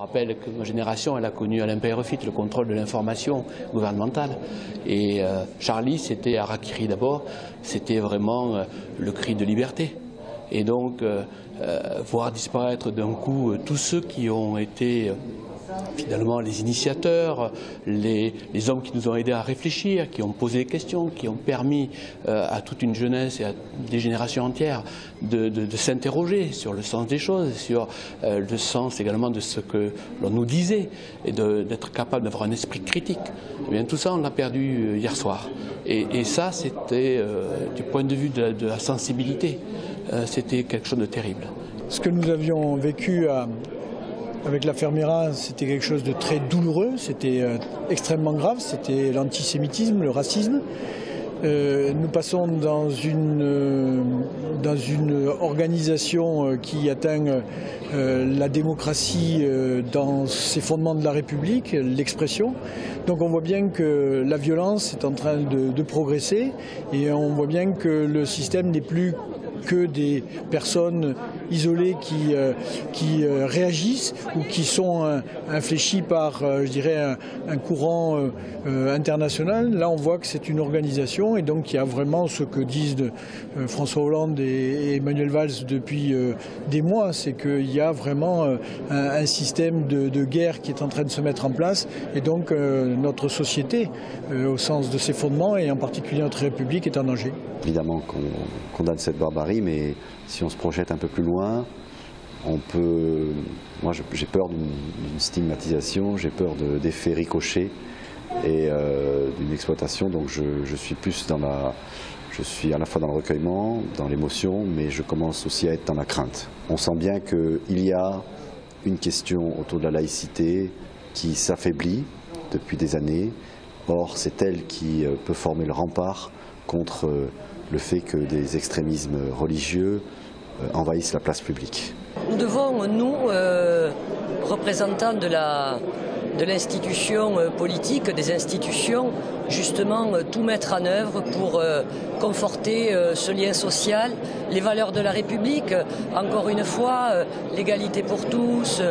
rappelle que ma génération, elle a connu Alain Peyrefit, le contrôle de l'information gouvernementale. Et Charlie, c'était Harakiri d'abord, c'était vraiment le cri de liberté. Et donc, voir disparaître d'un coup tous ceux qui ont été finalement les initiateurs, les hommes qui nous ont aidés à réfléchir, qui ont posé des questions, qui ont permis à toute une jeunesse et à des générations entières de s'interroger sur le sens des choses, sur le sens également de ce que l'on nous disait, et d'être capable d'avoir un esprit critique. Eh bien, tout ça, on l'a perdu hier soir. Et ça, c'était, du point de vue de la sensibilité, c'était quelque chose de terrible. Ce que nous avions vécu avec l'affaire Mera, c'était quelque chose de très douloureux, c'était extrêmement grave, c'était l'antisémitisme, le racisme. Nous passons dans une organisation qui atteint la démocratie dans ses fondements de la République, l'expression. Donc on voit bien que la violence est en train de progresser et on voit bien que le système n'est plus que des personnes isolées qui réagissent ou qui sont infléchies par, je dirais, un courant international. Là, on voit que c'est une organisation et donc il y a vraiment ce que disent François Hollande et Manuel Valls depuis des mois, c'est qu'il y a vraiment un système de guerre qui est en train de se mettre en place et donc notre société, au sens de ses fondements et en particulier notre République, est en danger. Évidemment qu'on condamne cette barbarie, mais si on se projette un peu plus loin, on peut... Moi, j'ai peur d'une stigmatisation, j'ai peur d'effets ricochets et d'une exploitation. Donc je suis plus dans je suis à la fois dans le recueillement, dans l'émotion, mais je commence aussi à être dans la crainte. On sent bien qu'il y a une question autour de la laïcité qui s'affaiblit depuis des années. Or, c'est elle qui peut former le rempart contre le fait que des extrémismes religieux envahissent la place publique. Nous devons, nous, représentants de l'institution politique, des institutions, justement tout mettre en œuvre pour conforter ce lien social, les valeurs de la République, encore une fois, l'égalité pour tous,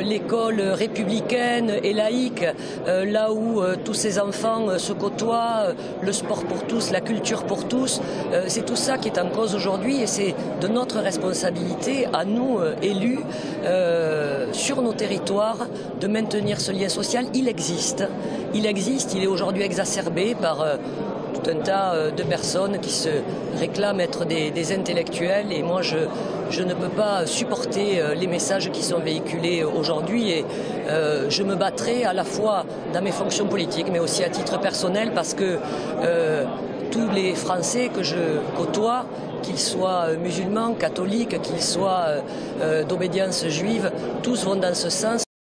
l'école républicaine et laïque, là où tous ces enfants se côtoient, le sport pour tous, la culture pour tous, c'est tout ça qui est en cause aujourd'hui et c'est de notre responsabilité à nous, élus, sur nos territoires, de maintenir ce lien social. Il existe, il est aujourd'hui exacerbé par tout un tas de personnes qui se réclament être des intellectuels et moi je ne peux pas supporter les messages qui sont véhiculés aujourd'hui et je me battrai à la fois dans mes fonctions politiques mais aussi à titre personnel parce que tous les Français que je côtoie, qu'ils soient musulmans, catholiques, qu'ils soient d'obédience juive, tous vont dans ce sens.